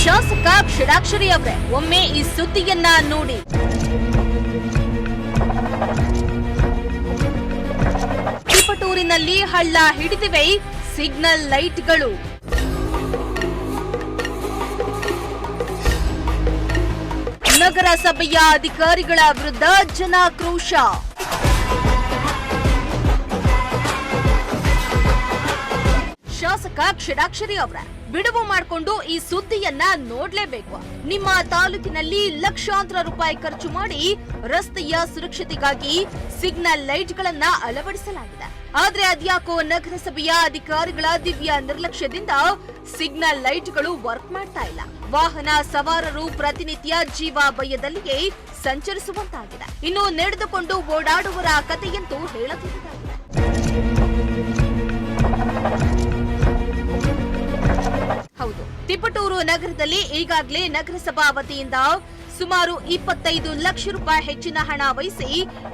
ಶಾಸಕ ಷಡಾಕ್ಷರಿ ಅವರೇ, ಒಮ್ಮೆ ಈ ಸುದ್ದಿಯನ್ನ ನೋಡಿ. ತಿಪಟೂರಿನಲ್ಲಿ ಹಳ್ಳ ಹಿಡಿದಿವೆ ಸಿಗ್ನಲ್ ಲೈಟ್ಗಳು. ನಗರಸಭೆಯ ಅಧಿಕಾರಿಗಳ ವಿರುದ್ಧ ಜನಾಕ್ರೋಶ. ಶಾಸಕ ಷಡಾಕ್ಷರಿ ಅವರ ಬಿಡುವು ಮಾಡಿಕೊಂಡು ಈ ಸುದ್ದಿಯನ್ನ ನೋಡ್ಲೇಬೇಕು. ನಿಮ್ಮ ತಾಲೂಕಿನಲ್ಲಿ ಲಕ್ಷಾಂತರ ರೂಪಾಯಿ ಖರ್ಚು ಮಾಡಿ ರಸ್ತೆಯ ಸುರಕ್ಷತೆಗಾಗಿ ಸಿಗ್ನಲ್ ಲೈಟ್ಗಳನ್ನ ಅಳವಡಿಸಲಾಗಿದೆ. ಆದ್ರೆ ಅದ್ಯಾಕೋ ನಗರಸಭೆಯ ಅಧಿಕಾರಿಗಳ ದಿವ್ಯ ನಿರ್ಲಕ್ಷ್ಯದಿಂದ ಸಿಗ್ನಲ್ ಲೈಟ್ಗಳು ವರ್ಕ್ ಮಾಡ್ತಾ ಇಲ್ಲ. ವಾಹನ ಸವಾರರು ಪ್ರತಿನಿತ್ಯ ಜೀವ ಭಯದಲ್ಲಿಯೇ ಸಂಚರಿಸುವಂತಾಗಿದೆ. ಇನ್ನು ನಡೆದುಕೊಂಡು ಓಡಾಡುವರ ಕಥೆಯಂತೂ ಹೇಳಬಹುದಾಗಿದೆ. ಹೌದು, ತಿಪಟೂರು ನಗರದಲ್ಲಿ ಈಗಾಗಲೇ ನಗರಸಭಾ ವತಿಯಿಂದ ಸುಮಾರು 25 ಲಕ್ಷ ರೂಪಾಯಿ ಹೆಚ್ಚಿನ ಹಣ ವಹಿಸಿ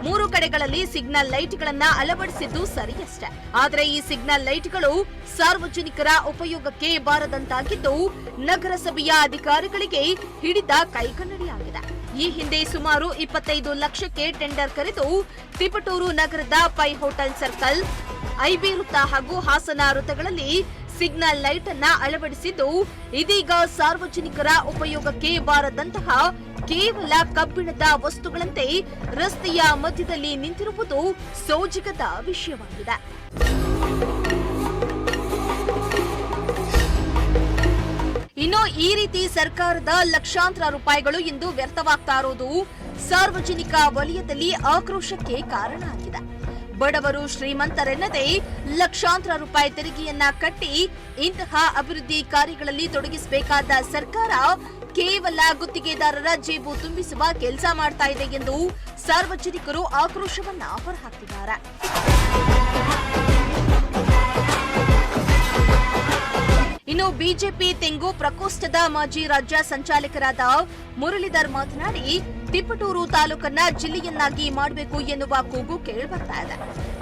3 ಕಡೆಗಳಲ್ಲಿ ಸಿಗ್ನಲ್ ಲೈಟ್ಗಳನ್ನ ಅಳವಡಿಸಿದ್ದು ಸರಿಯಷ್ಟೇ. ಆದರೆ ಈ ಸಿಗ್ನಲ್ ಲೈಟ್ಗಳು ಸಾರ್ವಜನಿಕರ ಉಪಯೋಗಕ್ಕೆ ಬಾರದಂತಾಗಿದ್ದು ನಗರಸಭೆಯ ಅಧಿಕಾರಿಗಳಿಗೆ ಹಿಡಿದ ಕೈಗನ್ನಡಿಯಾಗಿದೆ. ಈ ಹಿಂದೆ ಸುಮಾರು 25 ಲಕ್ಷಕ್ಕೆ ಟೆಂಡರ್ ಕರೆದು ತಿಪಟೂರು ನಗರದ ಪೈ ಹೋಟೆಲ್ ಸರ್ಕಲ್, ಐಬಿ ವೃತ್ತ ಹಾಗೂ ಹಾಸನ ವೃತ್ತಗಳಲ್ಲಿ ಸಿಗ್ನಲ್ ಲೈಟ್ ಅನ್ನ ಅಳವಡಿಸಿದ್ದು, ಇದೀಗ ಸಾರ್ವಜನಿಕರ ಉಪಯೋಗಕ್ಕೆ ಬಾರದಂತಹ ಕೇವಲ ಕಬ್ಬಿಣದ ವಸ್ತುಗಳಂತೆ ರಸ್ತೆಯ ಮಧ್ಯದಲ್ಲಿ ನಿಂತಿರುವುದು ಸೋಜಿಗದ ವಿಷಯವಾಗಿದೆ. ಇನ್ನು ಈ ರೀತಿ ಸರ್ಕಾರದ ಲಕ್ಷಾಂತರ ರೂಪಾಯಿಗಳು ಇಂದು ವ್ಯರ್ಥವಾಗ್ತಾ ಇರೋದು ಸಾರ್ವಜನಿಕ ವಲಯದಲ್ಲಿ ಆಕ್ರೋಶಕ್ಕೆ ಕಾರಣ ಆಗಿದೆ. ಬಡವರು ಶ್ರೀಮಂತರೆನ್ನದೇ ಲಕ್ಷಾಂತರ ರೂಪಾಯಿ ತೆರಿಗೆಯನ್ನ ಕಟ್ಟಿ ಇಂತಹ ಅಭಿವೃದ್ಧಿ ಕಾರ್ಯಗಳಲ್ಲಿ ತೊಡಗಿಸಬೇಕಾದ ಸರ್ಕಾರ ಕೇವಲ ಗುತ್ತಿಗೆದಾರರ ಜೇಬು ತುಂಬಿಸುವ ಕೆಲಸ ಮಾಡ್ತಾ ಇದೆ ಎಂದು ಸಾರ್ವಜನಿಕರು ಆಕ್ರೋಶವನ್ನ ಹೊರಹಾಕಿದ್ದಾರೆ. ಇನ್ನು ಬಿಜೆಪಿ ತೆಂಗು ಪ್ರಕೋಷ್ಠದ ಮಾಜಿ ರಾಜ್ಯ ಸಂಚಾಲಕರಾದ ಮುರಳೀಧರ್ ಮಾತನಾಡಿ, ತಿಪಟೂರು ತಾಲೂಕನ್ನ ಜಿಲ್ಲೆಯನ್ನಾಗಿ ಮಾಡಬೇಕು ಎನ್ನುವ ಕೂಗು ಕೇಳಿಬರ್ತಾ ಇದೆ.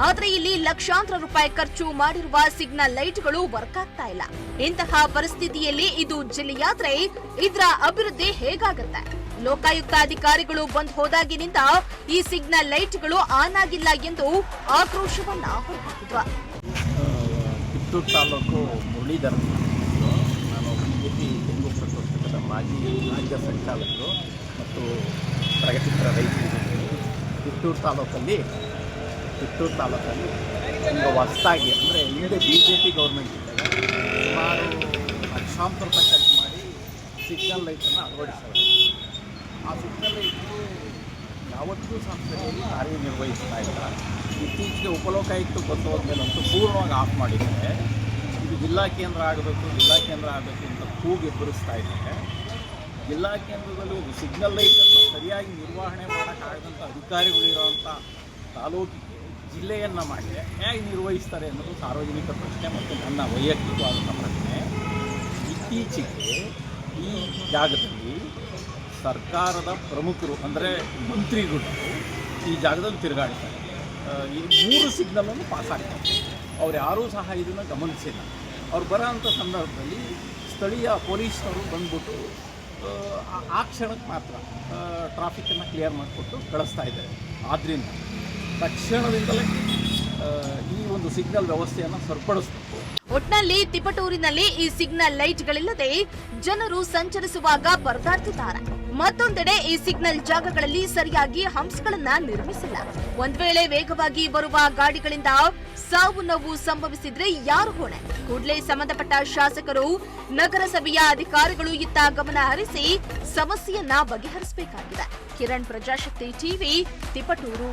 ಆದ್ರೆ ಇಲ್ಲಿ ಲಕ್ಷಾಂತರ ರೂಪಾಯಿ ಖರ್ಚು ಮಾಡಿರುವ ಸಿಗ್ನಲ್ ಲೈಟ್ಗಳು ವರ್ಕ್ ಆಗ್ತಾ ಇಲ್ಲ. ಇಂತಹ ಪರಿಸ್ಥಿತಿಯಲ್ಲಿ ಇದು ಜಿಲ್ಲೆಯಾದ್ರೆ ಇದರ ಅಭಿವೃದ್ಧಿ ಹೇಗಾಗುತ್ತೆ? ಲೋಕಾಯುಕ್ತ ಅಧಿಕಾರಿಗಳು ಬಂದ್ ಹೋದಾಗಿನಿಂದ ಈ ಸಿಗ್ನಲ್ ಲೈಟ್ಗಳು ಆನ್ ಆಗಿಲ್ಲ ಎಂದು ಆಕ್ರೋಶವನ್ನ ಹೊರಹಾಕಿದ್ರು. ಕಿತ್ತೂರು ತಾಲೂಕು ಮುರಳೀಧರ್, ನಾನು ಬಿಜೆಪಿ ತೆಂಗು ಪ್ರಕೋಷ್ಠದ ಮಾಜಿ ರಾಜ್ಯ ಸಂಚಾಲಕರು ಮತ್ತು ಪ್ರಗತಿಪರ ರೈತರು. ಕಿತ್ತೂರು ತಾಲೂಕಲ್ಲಿ ಒಂದು ಹೊಸದಾಗಿ ಅಂದರೆ ಹಿಂದೆ ಬಿಜೆಪಿ ಗೌರ್ಮೆಂಟ್ ಇದ್ದಾಗ ಸುಮಾರು ಲಕ್ಷಾಂತರ ರೂಪಾಯಿ ಖರ್ಚು ಮಾಡಿ ಸಿಗ್ನಲ್ ಲೈಟನ್ನು ಅಳವಡಿಸ್ತಾರೆ. ಆ ಸಿಗ್ನಲ್ ಲೈಟು ಯಾವತ್ತೂ ಸಂಸ್ಥೆಯಲ್ಲಿ ಕಾರ್ಯನಿರ್ವಹಿಸ್ತಾ ಇಲ್ಲ. ಇತ್ತೀಚೆಗೆ ಉಪಲೋಕಾಯುಕ್ತ ಬಂದು ಹೋದ್ಮೇಲಂತೂ ಪೂರ್ಣವಾಗಿ ಆಫ್ ಮಾಡಿದ್ದಾರೆ. ಇದು ಜಿಲ್ಲಾ ಕೇಂದ್ರ ಆಗಬೇಕು ಅಂತ ಕೂಗಿ ಎಬ್ಬರಿಸ್ತಾ ಇದ್ದಾರೆ. ಜಿಲ್ಲಾ ಕೇಂದ್ರದಲ್ಲಿ ಒಂದು ಸಿಗ್ನಲ್ ಲೈಟನ್ನು ಸರಿಯಾಗಿ ನಿರ್ವಹಣೆ ಮಾಡೋಕ್ಕಾಗದಂಥ ಅಧಿಕಾರಿಗಳಿರೋವಂಥ ತಾಲೂಕಿಗೆ ಜಿಲ್ಲೆಯನ್ನು ಮಾಡಿ ಹೇಗೆ ನಿರ್ವಹಿಸ್ತಾರೆ ಅನ್ನೋದು ಸಾರ್ವಜನಿಕ ಪ್ರಶ್ನೆ ಮತ್ತು ನನ್ನ ವೈಯಕ್ತಿಕವಾದಂಥ ಪ್ರಶ್ನೆ. ಇತ್ತೀಚೆಗೆ ಈ ಜಾಗದಲ್ಲಿ ಸರ್ಕಾರದ ಪ್ರಮುಖರು ಅಂದರೆ ಮಂತ್ರಿಗಳು ಈ ಜಾಗದಲ್ಲಿ ತಿರುಗಾಡ್ತಾರೆ. ಈ 3 ಸಿಗ್ನಲನ್ನು ಪಾಸ್ ಆಗ್ತಾರೆ. ಅವ್ರು ಯಾರೂ ಸಹ ಇದನ್ನು ಗಮನಿಸಿಲ್ಲ. ಅವ್ರು ಬರೋಂಥ ಸಂದರ್ಭದಲ್ಲಿ ಸ್ಥಳೀಯ ಪೊಲೀಸ್ನವರು ಬಂದ್ಬಿಟ್ಟು ಆ ಕ್ಷಣಕ್ಕೆ ಮಾತ್ರ ಟ್ರಾಫಿಕ್ಕನ್ನು ಕ್ಲಿಯರ್ ಮಾಡಿಕೊಟ್ಟು ಕಳಿಸ್ತಾ ಇದ್ದಾರೆ. ಆದ್ದರಿಂದ ತಕ್ಷಣದಿಂದಲೇ ಈ ಒಂದು ಸಿಗ್ನಲ್ ವ್ಯವಸ್ಥೆಯನ್ನು ಸರಿಪಡಿಸಬೇಕು. ಒಟ್ನಲ್ಲಿ ತಿಪಟೂರಿನಲ್ಲಿ ಈ ಸಿಗ್ನಲ್ ಲೈಟ್ಗಳಿಲ್ಲದೆ ಜನರು ಸಂಚರಿಸುವಾಗ ಪರದಾಡ್ತಿದ್ದಾರೆ. ಮತ್ತೊಂದೆಡೆ ಈ ಸಿಗ್ನಲ್ ಜಾಗಗಳಲ್ಲಿ ಸರಿಯಾಗಿ ಹಂಪ್ಸ್ಗಳನ್ನ ನಿರ್ಮಿಸಿಲ್ಲ. ಒಂದ್ ವೇಳೆ ವೇಗವಾಗಿ ಬರುವ ಗಾಡಿಗಳಿಂದ ಸಾವು ನೋವು ಸಂಭವಿಸಿದ್ರೆ ಯಾರು ಹೊಣೆ? ಕೂಡಲೇ ಸಂಬಂಧಪಟ್ಟ ಶಾಸಕರು, ನಗರಸಭೆಯ ಅಧಿಕಾರಿಗಳು ಇತ್ತ ಗಮನ ಹರಿಸಿ ಸಮಸ್ಯೆಯನ್ನ ಬಗೆಹರಿಸಬೇಕಾಗಿದೆ. ಕಿರಣ್, ಪ್ರಜಾಶಕ್ತಿ ಟಿವಿ, ತಿಪಟೂರು.